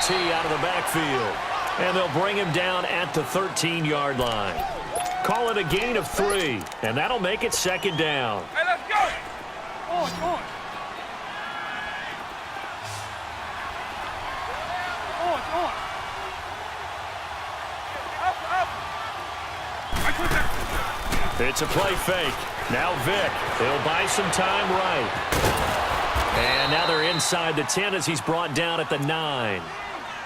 T out of the backfield. And they'll bring him down at the 13-yard line. Call it a gain of 3, and that'll make it second down. Hey, let's go. On. It's a play fake. Now Vic. He'll buy some time right. And now they're inside the 10 as he's brought down at the 9.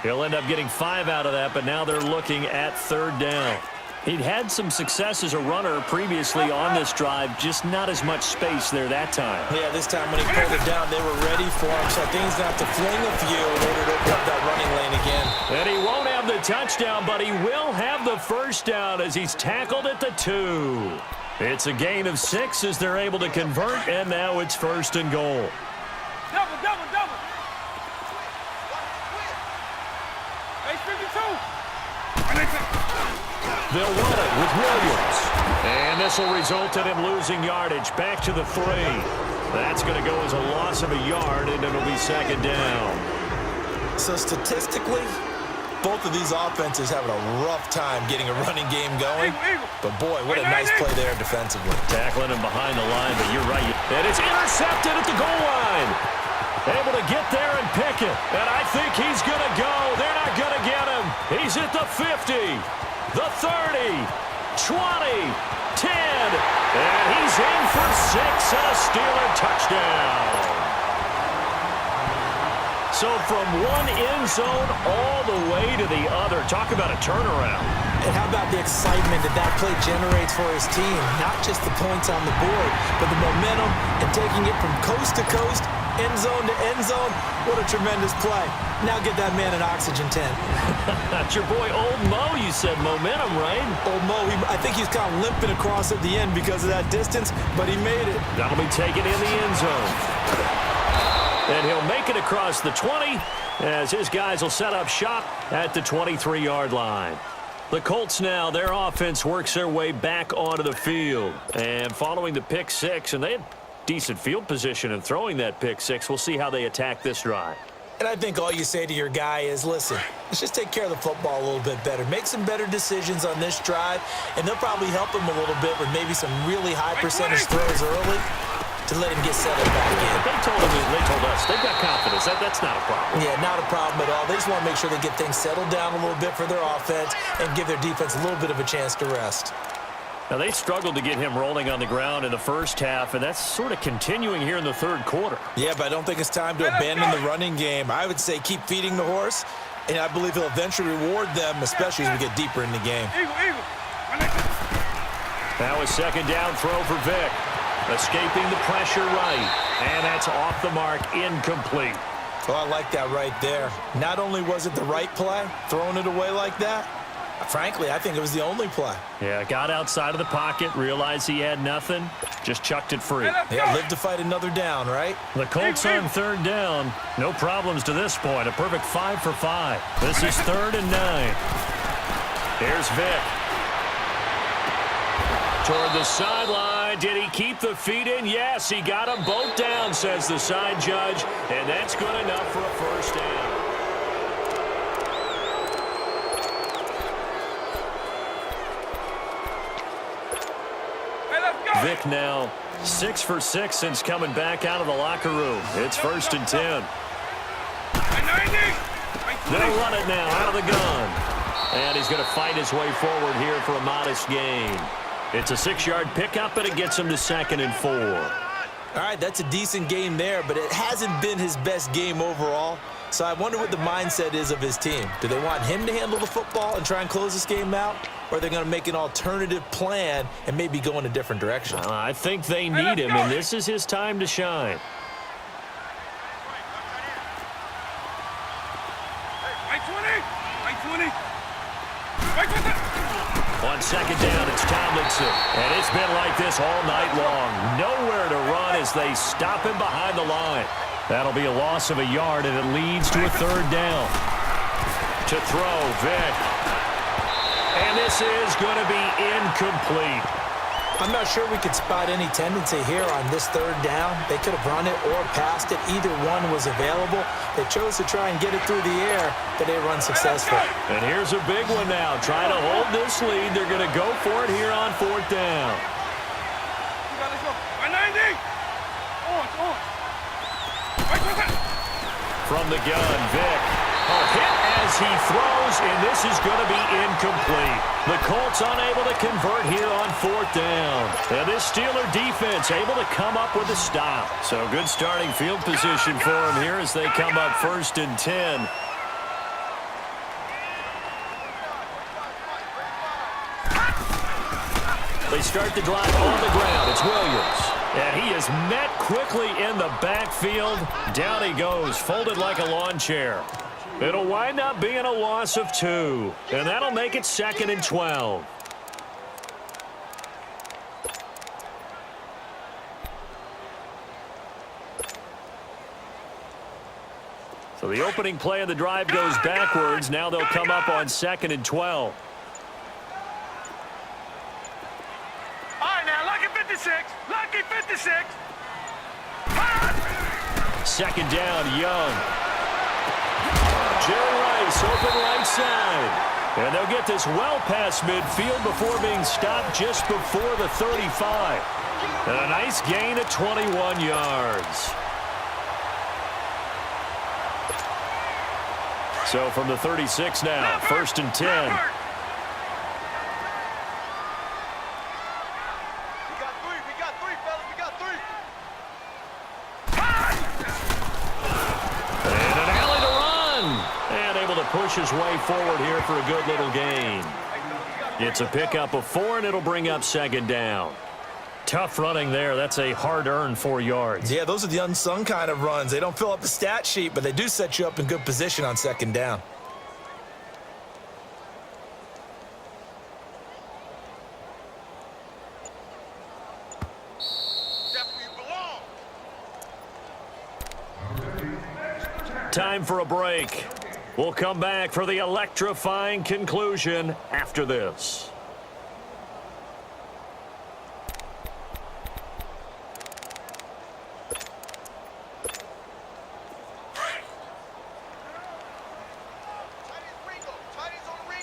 He'll end up getting 5 out of that, but now they're looking at third down. He'd had some success as a runner previously on this drive, just not as much space there that time. Yeah, this time when he pulled it down, they were ready for him, so I think he's going to have to fling a few in order to open up that running lane again. And he won't have the touchdown, but he will have the first down as he's tackled at the 2. It's a gain of 6 as they're able to convert, and now it's first and goal. Double. Hey, 52. They'll run it with Williams. And this will result in him losing yardage back to the 3. That's going to go as a loss of a yard, and it'll be second down. So statistically, both of these offenses having a rough time getting a running game going. But, boy, what a nice play there defensively. Tackling him behind the line, but you're right. And it's intercepted at the goal line. Able to get there and pick it. And I think he's going to go. They're not going to get him. He's at the 50, the 30, 20, 10. And he's in for 6 and a Steeler touchdown. So from one end zone all the way to the other. Talk about a turnaround. And how about the excitement that play generates for his team? Not just the points on the board, but the momentum and taking it from coast to coast, end zone to end zone. What a tremendous play. Now get that man an oxygen tent. That's your boy Old Mo. You said momentum, right? Old Mo, I think he's kind of limping across at the end because of that distance, but he made it. That'll be taken in the end zone. And he'll make it across the 20 as his guys will set up shop at the 23-yard line. The Colts now, their offense works their way back onto the field. And following the pick 6, and they had decent field position in throwing that pick 6. We'll see how they attack this drive. And I think all you say to your guy is, listen, let's just take care of the football a little bit better. Make some better decisions on this drive, and they'll probably help him a little bit with maybe some really high percentage throws early to let him get settled back in. They told us they've got confidence. That's not a problem. Yeah, not a problem at all. They just want to make sure they get things settled down a little bit for their offense and give their defense a little bit of a chance to rest. Now, they struggled to get him rolling on the ground in the first half, and that's sort of continuing here in the third quarter. Yeah, but I don't think it's time to abandon the running game. I would say keep feeding the horse, and I believe he'll eventually reward them, especially as we get deeper in the game. Now a second down throw for Vic. Escaping the pressure right, and that's off the mark, incomplete. Well, I like that right there. Not only was it the right play, throwing it away like that, frankly, I think it was the only play. Yeah, got outside of the pocket, realized he had nothing, just chucked it free. Yeah, live to fight another down, right? The Colts on third down. No problems to this point. A perfect 5 for 5. This is 3rd and 9. Here's Vic. Toward the sideline. Did he keep the feet in? Yes, he got them both down, says the side judge. And that's good enough for a first down. Vic now 6 for 6 since coming back out of the locker room. It's 1st and 10. They'll run it now out of the gun. And he's going to fight his way forward here for a modest gain. It's a 6-yard pickup, and it gets him to 2nd and 4. All right, that's a decent game there, but it hasn't been his best game overall. So I wonder what the mindset is of his team. Do they want him to handle the football and try and close this game out? Or are they going to make an alternative plan and maybe go in a different direction? I think they need him, and this is his time to shine. On second down, it's Tomlinson. And it's been like this all night long. Nowhere to run as they stop him behind the line. That'll be a loss of a yard, and it leads to a 3rd down. To throw, Vic. And this is going to be incomplete. I'm not sure we could spot any tendency here on this third down. They could have run it or passed it. Either one was available. They chose to try and get it through the air, but they run successful. And here's a big one now. Trying to hold this lead. They're going to go for it here on fourth down. Let's go. 190. On. From the gun, Vic. A hit as he throws, and this is going to be incomplete. The Colts unable to convert here on fourth down. And this Steeler defense able to come up with a stop. So good starting field position for them here as they come up 1st and 10. They start the drive on the ground. It's Williams. And he is met quickly in the backfield. Down he goes, folded like a lawn chair. It'll wind up being a loss of 2. And that'll make it 2nd and 12. So the opening play of the drive goes backwards. Now they'll come up on 2nd and 12. All right, now, lucky 56. Lucky 56. 2nd down, Young. Jerry Rice, open right side. And they'll get this well past midfield before being stopped just before the 35. And a nice gain of 21 yards. So from the 36 now, 1st and 10. Push his way forward here for a good little gain. It's a pickup of 4, and it'll bring up 2nd down. Tough running there. That's a hard-earned 4 yards. Yeah, those are the unsung kind of runs. They don't fill up the stat sheet, but they do set you up in good position on 2nd down. Time for a break. We'll come back for the electrifying conclusion after this.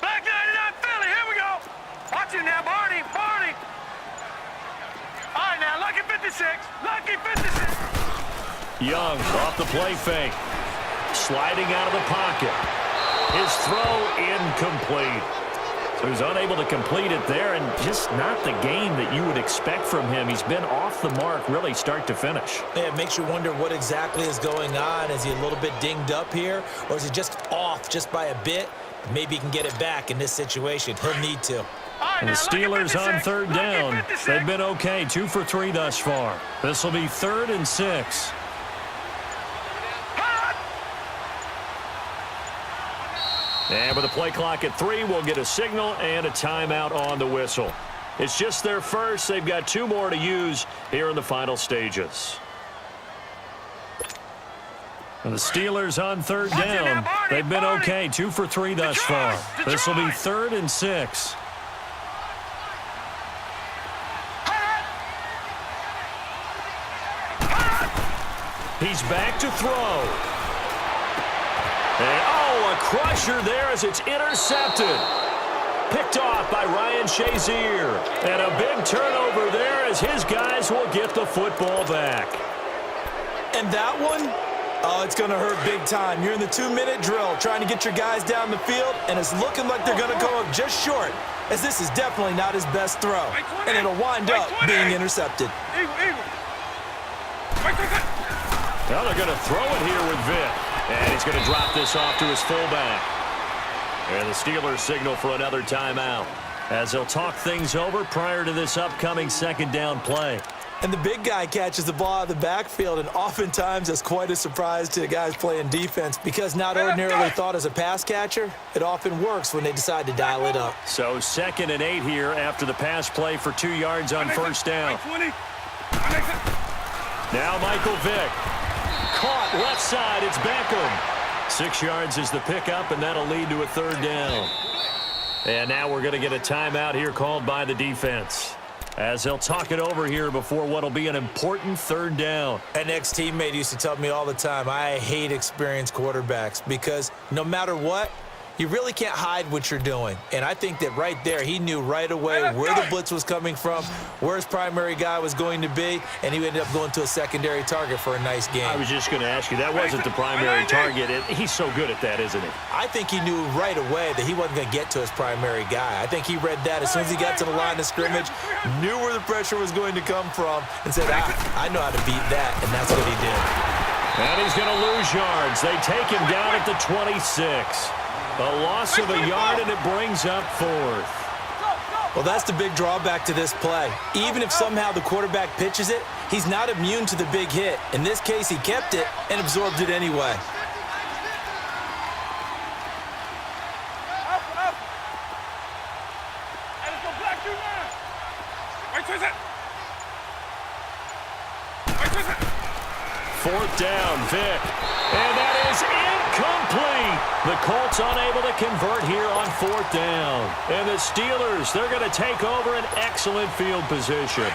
Back 99 Philly, here we go. Watch it now, Barney. All right, now, lucky 56. Lucky 56. Young off the play fake. Sliding out of the pocket. His throw incomplete. So he's unable to complete it there, and just not the game that you would expect from him. He's been off the mark really start to finish. Yeah, it makes you wonder what exactly is going on. Is he a little bit dinged up here, or is he just off just by a bit? Maybe he can get it back in this situation. He'll need to. And the Steelers on 3rd down. They've been okay, 2 for 3 thus far. This will be 3rd and 6. And with the play clock at 3, we'll get a signal and a timeout on the whistle. It's just their first. They've got 2 more to use here in the final stages. And the Steelers on 3rd down. They've been okay, 2 for 3 thus far. This will be 3rd and 6. He's back to throw. And, a crusher there as it's intercepted. Picked off by Ryan Shazier. And a big turnover there as his guys will get the football back. And that one, oh, it's going to hurt big time. You're in the 2-minute drill trying to get your guys down the field, and it's looking like they're going to go up just short, as this is definitely not his best throw. And it'll wind up being intercepted. Now they're going to throw it here with Vic. And he's going to drop this off to his fullback. And the Steelers signal for another timeout as they'll talk things over prior to this upcoming 2nd down play. And the big guy catches the ball out of the backfield, and oftentimes that's quite a surprise to the guys playing defense because not ordinarily thought as a pass catcher, it often works when they decide to dial it up. So 2nd and 8 here after the pass play for 2 yards on 1st down. Now Michael Vick. Caught left side. It's Beckham. 6 yards is the pickup, and that'll lead to a 3rd down. And now we're going to get a timeout here called by the defense. as they'll talk it over here before what will be an important third down. An ex-teammate used to tell me all the time, I hate experienced quarterbacks because no matter what, you really can't hide what you're doing. And I think that right there, he knew right away where the blitz was coming from, where his primary guy was going to be, and he ended up going to a secondary target for a nice game. I was just going to ask you, that wasn't the primary target. He's so good at that, isn't he? I think he knew right away that he wasn't going to get to his primary guy. I think he read that as soon as he got to the line of scrimmage, knew where the pressure was going to come from, and said, I know how to beat that, and that's what he did. And he's going to lose yards. They take him down at the 26. A loss of a yard, and it brings up fourth. Well, that's the big drawback to this play. Even if somehow the quarterback pitches it, he's not immune to the big hit. In this case, he kept it and absorbed it anyway. Fourth down, Vic. And that is incomplete. The Colts unable to convert here on fourth down. And the Steelers, they're going to take over an excellent field position.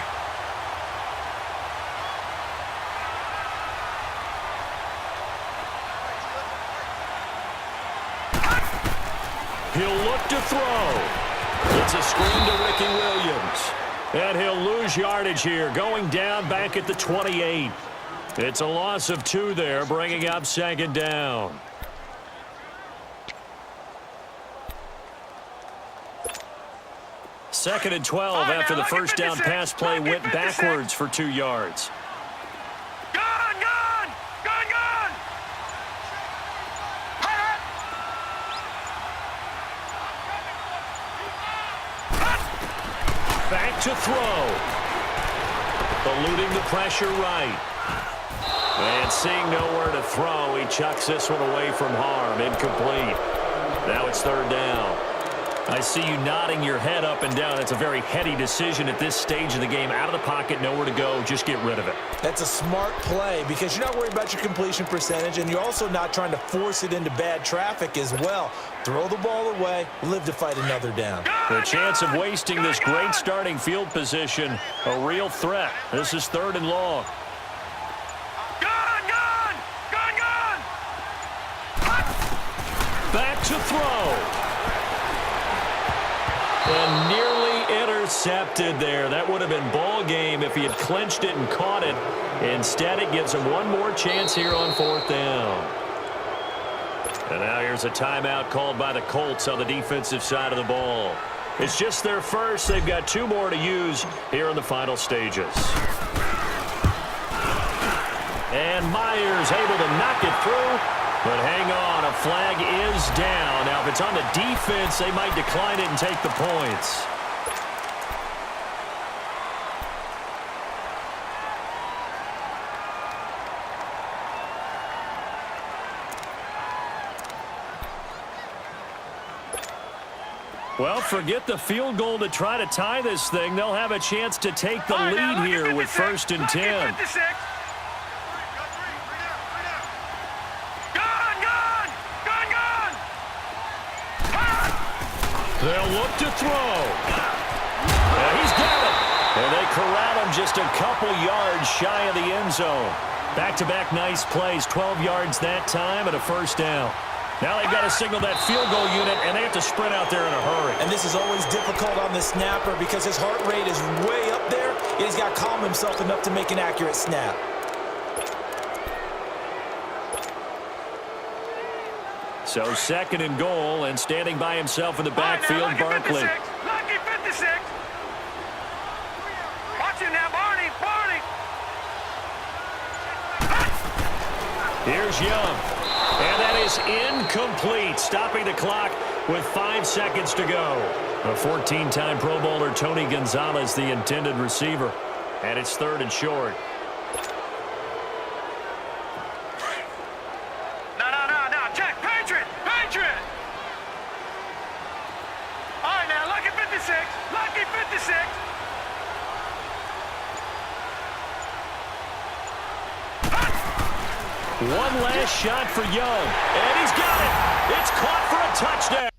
He'll look to throw. It's a screen to Ricky Williams. And he'll lose yardage here, going down back at the 28. It's a loss of 2 there, bringing up second down. Second and 12 after the first down pass play went backwards for 2 yards. Back to throw. Eluding the pressure right. And seeing nowhere to throw, he chucks this one away from harm. Incomplete. Now it's third down. I see you nodding your head up and down. It's a very heady decision at this stage of the game. Out of the pocket, nowhere to go. Just get rid of it. That's a smart play because you're not worried about your completion percentage, and you're also not trying to force it into bad traffic as well. Throw the ball away, live to fight another down. The chance of wasting this great starting field position, a real threat. This is third and long. Back to throw. And nearly intercepted there. That would have been ball game if he had clinched it and caught it. Instead, it gives him one more chance here on fourth down. And now here's a timeout called by the Colts on the defensive side of the ball. It's just their first. They've got 2 more to use here in the final stages. And Myers able to knock it through. But hang on, a flag is down. Now, if it's on the defense, they might decline it and take the points. Well, forget the field goal to try to tie this thing. They'll have a chance to take the lead here with first and 10. They'll look to throw. Yeah, he's got it. And they corral him just a couple yards shy of the end zone. Back-to-back nice plays, 12 yards that time and a first down. Now they've got to signal that field goal unit, and they have to sprint out there in a hurry. And this is always difficult on the snapper because his heart rate is way up there. He's got to calm himself enough to make an accurate snap. So second and goal, and standing by himself in the backfield, Barkley. Lucky 56. Watch him now, Barney. Here's Young. And that is incomplete, stopping the clock with 5 seconds to go. A 14-time Pro Bowler, Tony Gonzalez, the intended receiver. And it's third and short. Lucky 56. One last shot for Young, and he's got it. It's caught for a touchdown.